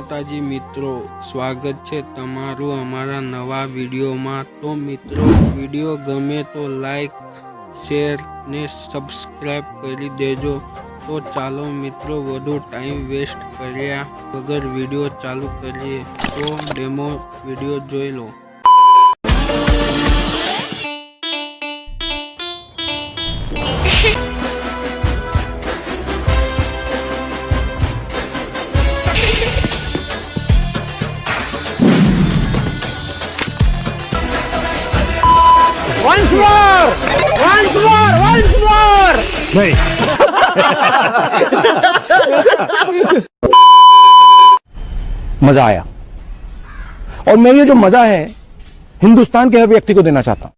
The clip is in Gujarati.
માતાજી મિત્રો, સ્વાગત છે તમારું અમારા નવા વિડીયોમાં। તો મિત્રો, વિડીયો ગમે તો લાઈક, શેર ને સબસ્ક્રાઈબ કરી દેજો। તો ચાલો મિત્રો, વધુ ટાઈમ વેસ્ટ કર્યા વગર વિડીયો ચાલુ કરીએ। તો ડેમો વિડીયો જોઈ લો। Once more! Once more! Once more! नहीं मजा आया और मैं ये जो मजा है हिंदुस्तान के हर व्यक्ति को देना चाहता हूं।